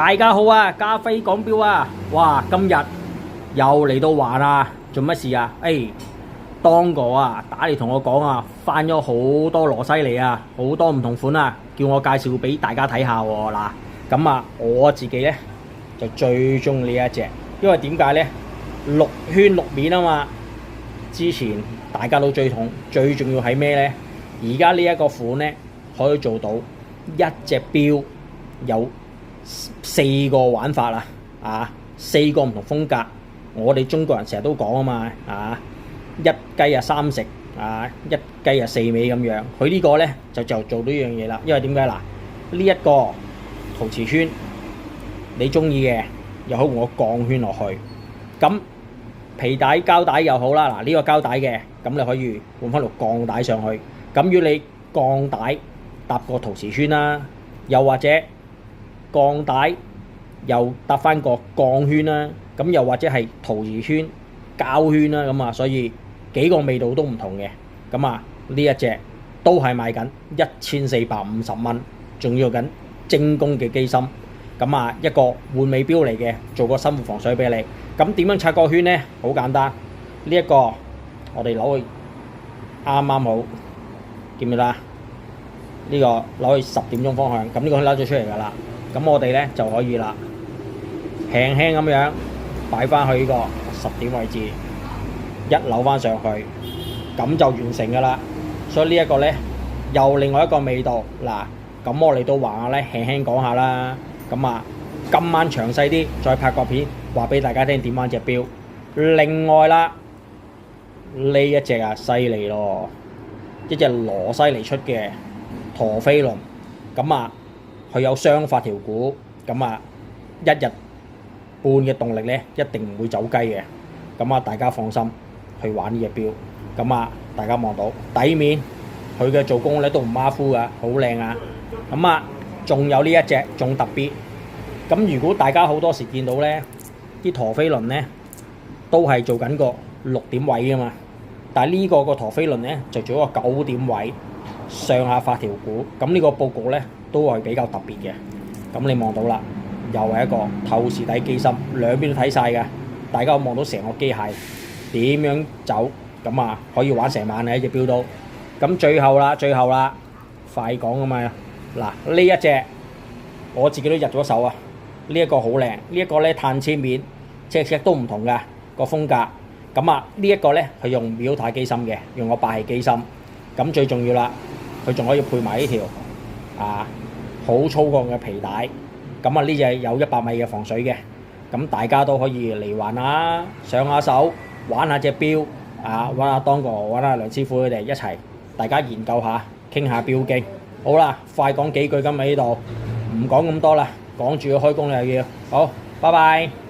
大家好啊，家輝講錶啊，哇，今日又嚟到玩啊，做乜事啊？當哥啊，打嚟同我講啊，翻咗好多羅西尼啊，好多唔同款啊，叫我介紹俾大家睇下喎。嗱，咁啊，我自己咧就最中意呢一隻，因為點解咧？6圈6面啊嘛，之前大家都追捧，最重要係咩咧？而家呢一個款咧可以做到一隻錶有4個玩法啊，4個唔同風格。我哋中國人成日都講啊嘛，一雞啊3食一雞啊4尾咁樣。佢呢個咧就做到呢樣嘢啦。因為點解嗱？呢一個陶瓷圈你中意嘅，又可以換個鋼圈落去。咁皮帶膠帶又好啦，嗱呢個膠帶嘅，咁你可以換翻條鋼帶上去。咁如果你鋼帶搭個陶瓷圈啦，又或者鋼帶又搭翻個鋼圈啦，咁又或者係陶瓷圈、膠圈啦，咁啊，所以幾個味道都唔同嘅。咁啊，呢一隻都係賣緊1450蚊，仲要緊精工嘅機芯。咁啊，一個換尾錶嚟嘅，做個生活防水俾你。咁點樣拆個圈呢？好簡單，呢一個我哋攞去啱啱好，見唔見啦？呢個攞去10點鐘方向，咁呢個可以攞咗出嚟㗎啦。咁我哋咧就可以啦，輕輕咁樣擺翻去呢個10點位置，一扭翻上去，咁就完成㗎啦。所以呢一個咧又另外一個味道嗱。咁我嚟到話咧輕輕講下啦。咁啊，今晚詳細啲再拍個片，話俾大家聽點玩隻錶。另外啦，呢一隻啊犀利咯，一隻羅西尼出嘅陀飛輪。咁啊，佢有雙發條股，咁啊1日半嘅動力咧一定唔會走雞嘅。咁啊，大家放心去玩呢隻錶。咁啊，大家望到底面佢嘅做工咧都唔馬虎噶，好靚啊。咁啊，仲有呢一隻仲特別。咁如果大家好多時見到咧啲陀飛輪咧都係做緊個6點位噶嘛，但係呢個陀飛輪咧就做一個9點位上下發條股。咁呢個佈局咧都係比較特別嘅。咁你望到啦，又係一個透視底機芯，兩邊都睇晒嘅。大家望到成個機械點樣走，咁啊可以玩成晚嘅一隻錶都。咁最後啦，快講啊嘛。嗱，呢一隻我自己都入咗手啊。呢一個好靚，呢一個咧碳纖面，隻都唔同嘅個風格。咁啊，呢一個咧係用秒太機芯嘅，用個霸氣機芯。咁最重要啦，佢仲可以配埋呢條好粗鋼嘅皮帶。咁啊，呢隻有100米嘅防水嘅。咁大家都可以嚟玩下，上下手玩下隻錶玩下當哥，玩下梁師傅佢哋一齊，大家研究下，傾下錶經。好啦，快講幾句今日呢度，唔講咁多啦，講住要開工又要。好，拜拜。